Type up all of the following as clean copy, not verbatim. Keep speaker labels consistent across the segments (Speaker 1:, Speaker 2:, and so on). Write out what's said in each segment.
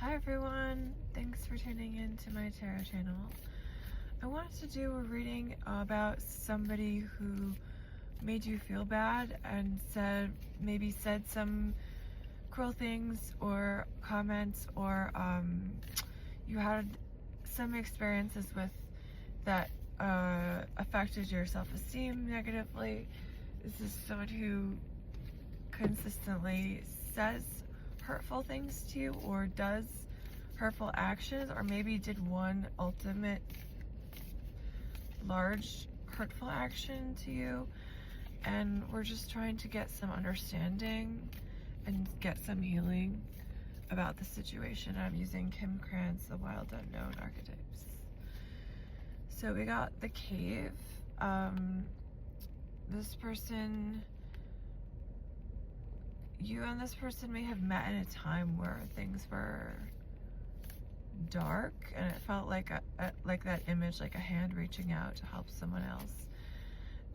Speaker 1: Hi everyone, thanks for tuning in to my tarot channel. I wanted to do a reading about somebody who made you feel bad and maybe said some cruel things or comments, or you had some experiences with that affected your self-esteem negatively. This is someone who consistently says hurtful things to you or does hurtful actions, or maybe did one ultimate large hurtful action to you, and we're just trying to get some understanding and get some healing about the situation. I'm using Kim Krantz, The Wild Unknown Archetypes. So we got the Cave. This person, you and this person may have met in a time where things were dark and it felt like like that image, like a hand reaching out to help someone else.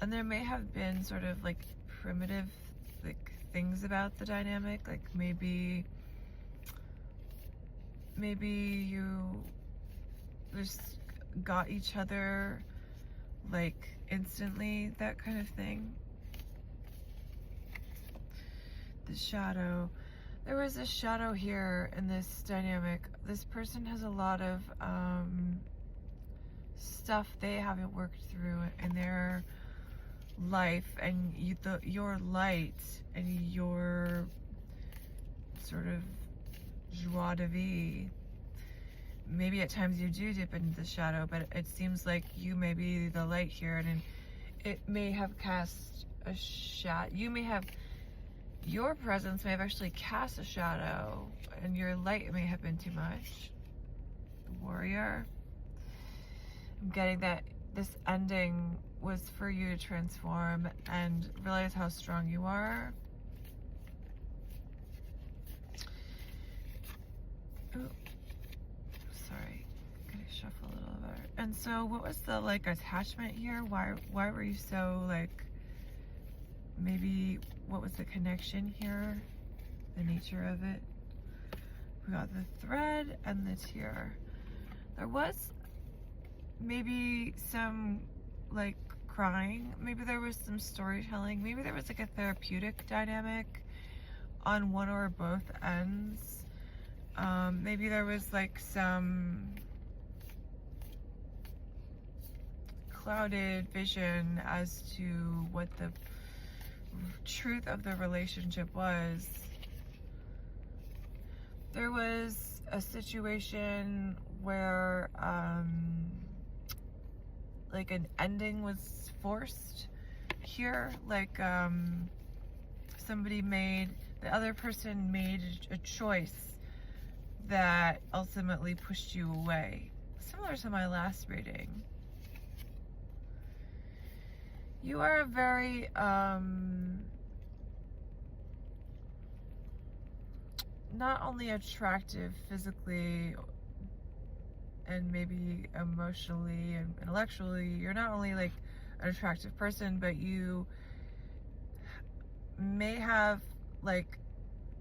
Speaker 1: And there may have been sort of like primitive like things about the dynamic, like maybe you just got each other like instantly, that kind of thing. The shadow. There was a shadow here in this dynamic. This person has a lot of stuff they haven't worked through in their life, and your light and your sort of joie de vivre. Maybe at times you do dip into the shadow, but it seems like you may be the light here, and it may have cast a shadow. Your presence may have actually cast a shadow, and your light may have been too much. The Warrior. I'm getting that this ending was for you to transform and realize how strong you are. Ooh. Sorry, gotta shuffle a little better. And so what was the like attachment here? Why were you so like, maybe what was the connection here? The nature of it. We got the thread and the tear. There was maybe some like crying, maybe there was some storytelling, maybe there was like a therapeutic dynamic on one or both ends. Maybe there was like some clouded vision as to what the truth of the relationship was. There was a situation where like an ending was forced here, like the other person made a choice that ultimately pushed you away. Similar to my last reading. You are a very not only attractive physically and maybe emotionally and intellectually, you're not only like an attractive person, but you may have like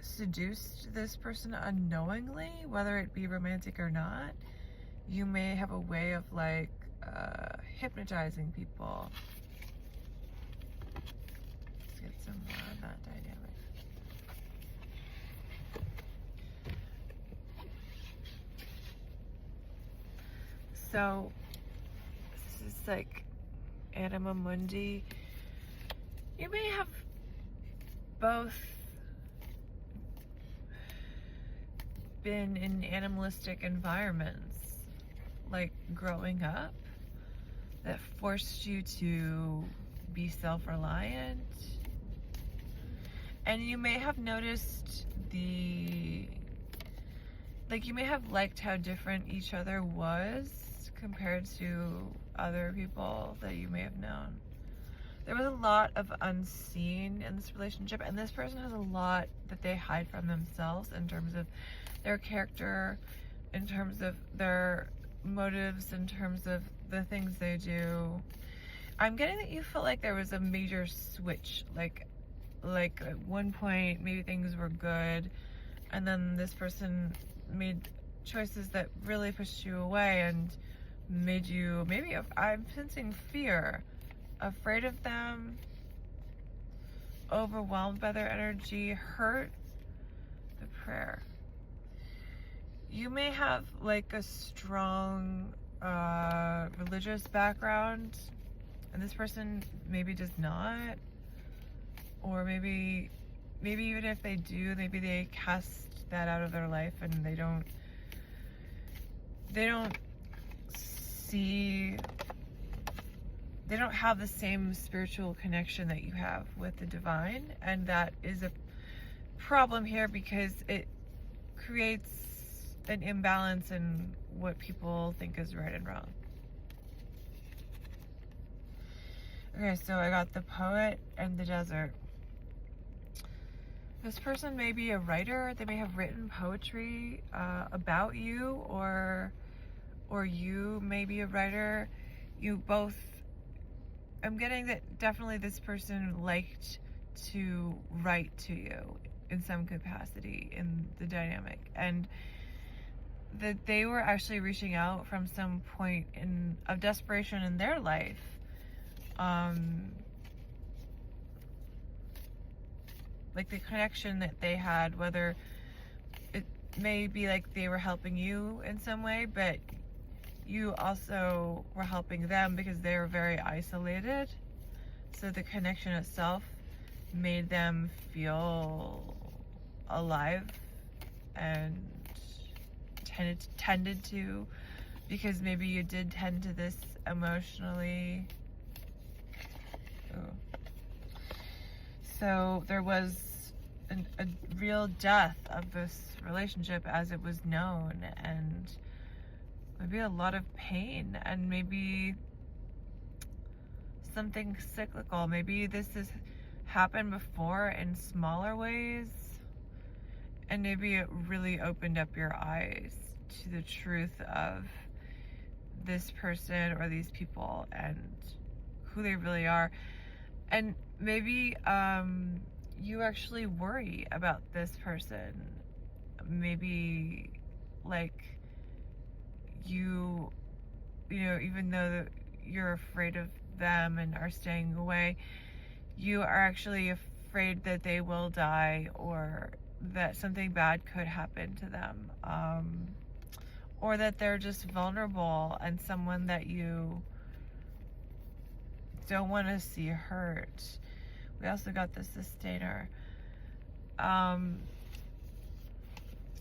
Speaker 1: seduced this person unknowingly, whether it be romantic or not. You may have a way of like hypnotizing people. Let's get some more on that dynamic. So this is like Anima Mundi. You may have both been in animalistic environments, like growing up, that forced you to be self-reliant. And you may have noticed you may have liked how different each other was compared to other people that you may have known. There was a lot of unseen in this relationship, and this person has a lot that they hide from themselves in terms of their character, in terms of their motives, in terms of the things they do. I'm getting that you felt like there was a major switch, like at one point maybe things were good, and then this person made choices that really pushed you away and made you, maybe I'm sensing fear, afraid of them, overwhelmed by their energy, hurt. The prayer. You may have like a strong religious background, and this person maybe does not, or maybe even if they do, maybe they cast that out of their life and they don't see, they don't have the same spiritual connection that you have with the divine, and that is a problem here because it creates an imbalance in what people think is right and wrong. Okay, so I got the poet and the desert. This person may be a writer. They may have written poetry about you, or you may be a writer. You both, I'm getting that definitely this person liked to write to you in some capacity in the dynamic, and that they were actually reaching out from some point of desperation in their life. Like the connection that they had, whether it may be like they were helping you in some way, but you also were helping them because they were very isolated. So the connection itself made them feel alive and tended to, because maybe you did tend to this emotionally. Ooh. So there was a real death of this relationship as it was known, and maybe a lot of pain, and maybe something cyclical. Maybe this has happened before in smaller ways, and maybe it really opened up your eyes to the truth of this person or these people and who they really are. And maybe you actually worry about this person. Maybe like you know, even though you're afraid of them and are staying away, you are actually afraid that they will die, or that something bad could happen to them, or that they're just vulnerable and someone that you don't want to see hurt. We also got the sustainer.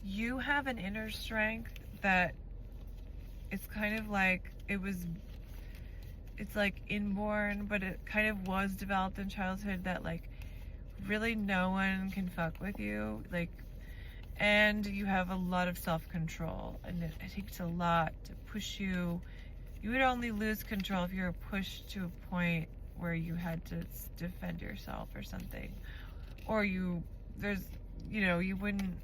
Speaker 1: You have an inner strength that it's kind of like it's like inborn, but it kind of was developed in childhood, that like really no one can fuck with you, like, and you have a lot of self-control, and it takes a lot to push you. You would only lose control if you were pushed to a point where you had to defend yourself or something, or you wouldn't.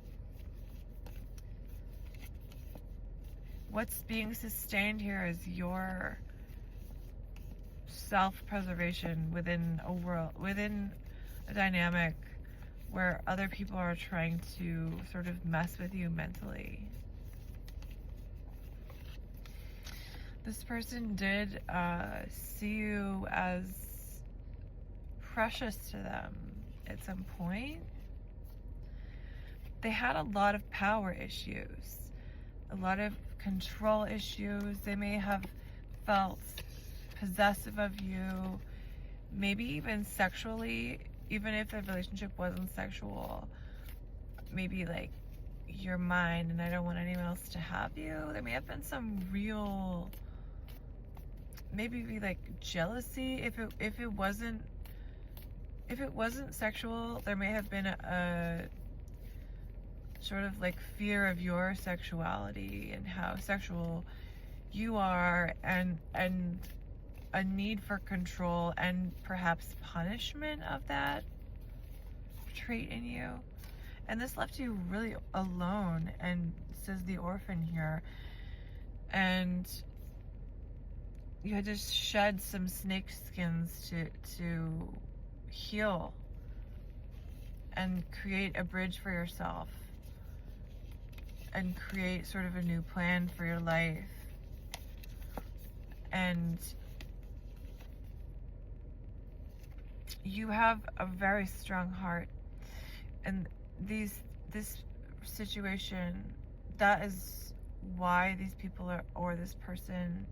Speaker 1: What's being sustained here is your self-preservation within a world, within a dynamic where other people are trying to sort of mess with you mentally. This person did see you as precious to them at some point. They had a lot of power issues, a lot of control issues. They may have felt possessive of you, maybe even sexually, even if the relationship wasn't sexual. Maybe like, you're mine and I don't want anyone else to have you. There may have been some real, maybe like jealousy. If it wasn't sexual, there may have been a sort of like fear of your sexuality and how sexual you are, and a need for control and perhaps punishment of that trait in you. And this left you really alone, and says the orphan here, and you had to shed some snake skins to heal and create a bridge for yourself. and create sort of a new plan for your life. And you have a very strong heart, and this situation, that is why these people are, or this person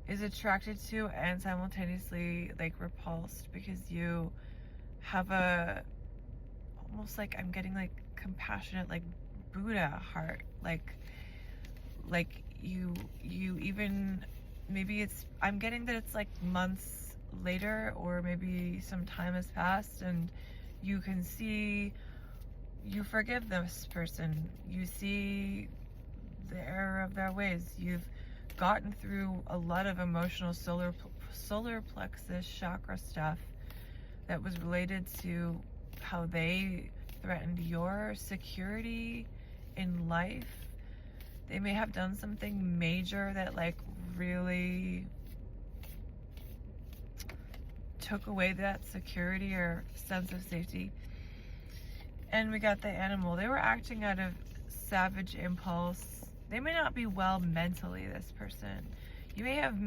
Speaker 1: is attracted to and simultaneously like repulsed, because you have a, almost like, I'm getting like compassionate, like Buddha heart, like you even, maybe it's, I'm getting that it's like months later, or maybe some time has passed, and you can see, you forgive this person, you see the error of their ways, you've gotten through a lot of emotional solar plexus chakra stuff that was related to how they threatened your security in life. They may have done something major that like really took away that security or sense of safety. And we got the animal. They were acting out of savage impulse. They may not be well mentally, this person. You may have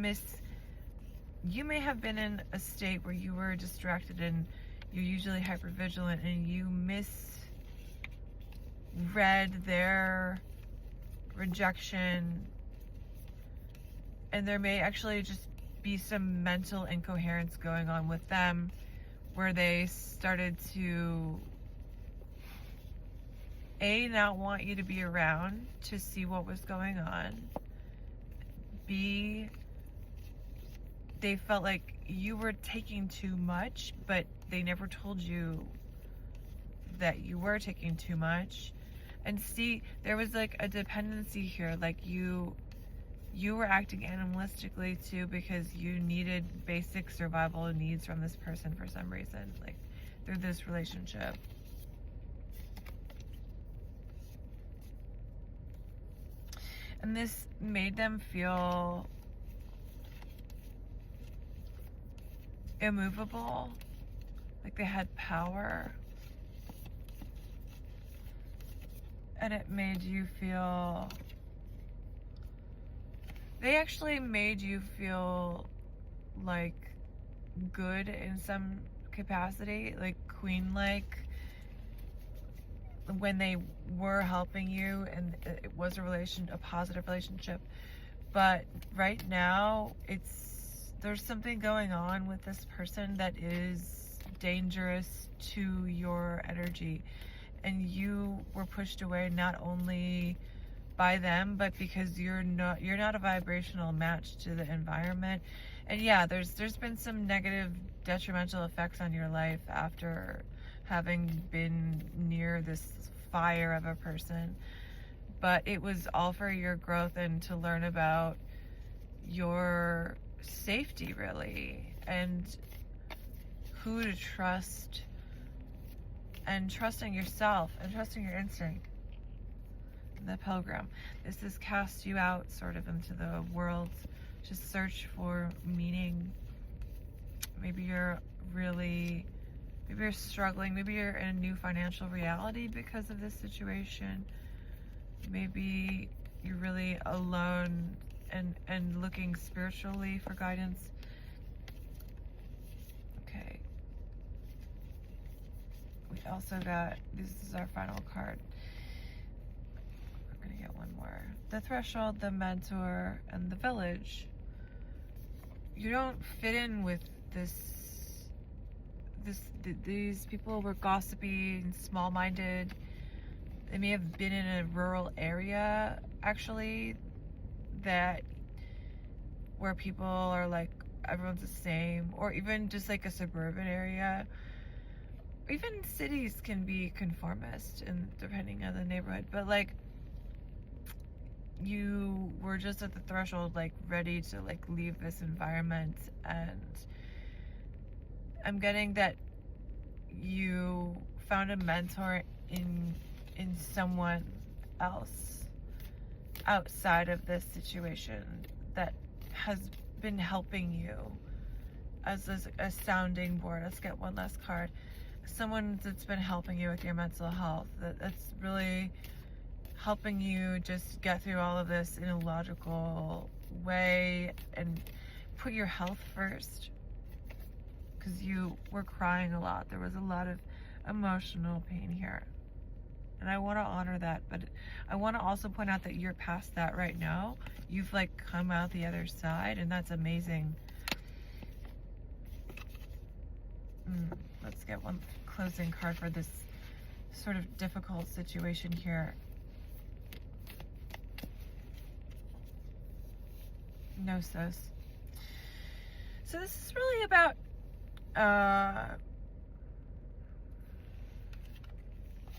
Speaker 1: been in a state where you were distracted, and you're usually hypervigilant, and you misread their rejection, and there may actually just be some mental incoherence going on with them, where they started to not want you to be around to see what was going on. B, they felt like you were taking too much, but they never told you that you were taking too much. And C, there was like a dependency here, like you were acting animalistically too, because you needed basic survival needs from this person for some reason, like through this relationship. And this made them feel immovable, like they had power. And it made you feel, they actually made you feel like good in some capacity, like queen-like, when they were helping you, and it was a positive relationship. But right now, there's something going on with this person that is dangerous to your energy, and you were pushed away not only by them, but because you're not a vibrational match to the environment. And yeah, there's been some negative detrimental effects on your life after having been near this fire of a person, but it was all for your growth and to learn about your safety, really, and who to trust, and trusting yourself and trusting your instinct. The Pilgrim, this has cast you out sort of into the world to search for meaning. Maybe you're struggling, maybe you're in a new financial reality because of this situation. Maybe you're really alone and looking spiritually for guidance. Okay. We also got, this is our final card. We're gonna get one more. The Threshold, the Mentor, and the Village. You don't fit in with these people were gossipy and small-minded. They may have been in a rural area, actually, where people are like, everyone's the same, or even just like a suburban area. Even cities can be conformist, and depending on the neighborhood, but like, you were just at the threshold, like ready to like leave this environment. And I'm getting that you found a mentor in someone else outside of this situation that has been helping you as a sounding board. Let's get one last card. Someone that's been helping you with your mental health, that's really helping you just get through all of this in a logical way and put your health first, because you were crying a lot. There was a lot of emotional pain here, and I want to honor that, but I want to also point out that you're past that right now. You've like come out the other side, and that's amazing. Let's get one closing card for this sort of difficult situation here. Gnosis. So this is really about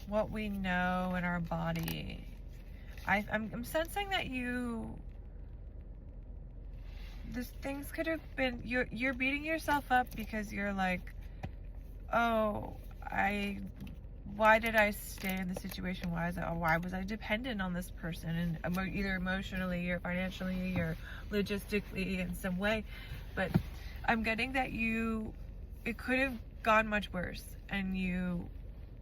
Speaker 1: what we know in our body. I'm sensing that things could have been, you're beating yourself up because you're like, oh, why did I stay in the situation? Why was I dependent on this person, and either emotionally or financially or logistically in some way? But I'm getting that it could have gone much worse, and you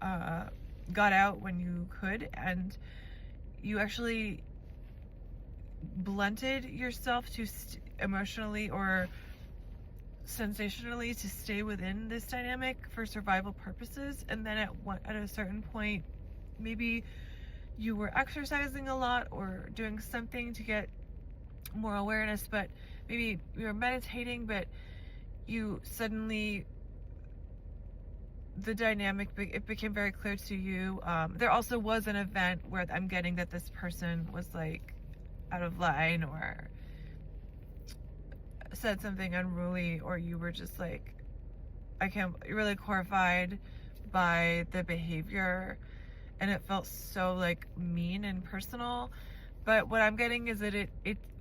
Speaker 1: got out when you could, and you actually blunted yourself to emotionally or sensationally to stay within this dynamic for survival purposes. And then at a certain point, maybe you were exercising a lot or doing something to get more awareness, but maybe you were meditating, but you suddenly, the dynamic, it became very clear to you. There also was an event where I'm getting that this person was like out of line or said something unruly, or you were just like, you're really horrified by the behavior, and it felt so like mean and personal. But what I'm getting is that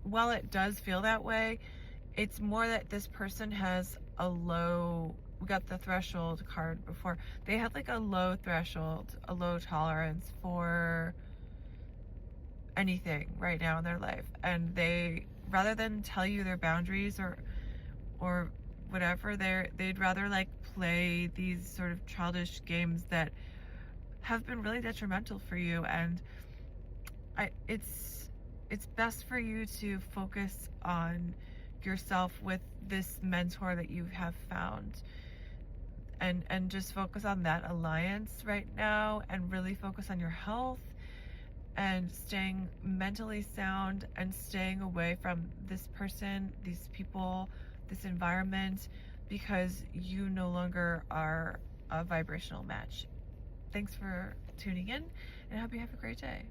Speaker 1: while it does feel that way, it's more that this person has we got the threshold card before. They have like a low threshold, a low tolerance for anything right now in their life, and they, rather than tell you their boundaries or whatever, they'd rather like play these sort of childish games that have been really detrimental for you. And it's best for you to focus on yourself with this mentor that you have found, and just focus on that alliance right now, and really focus on your health and staying mentally sound and staying away from this person, these people, this environment, because you no longer are a vibrational match. Thanks for tuning in, and I hope you have a great day.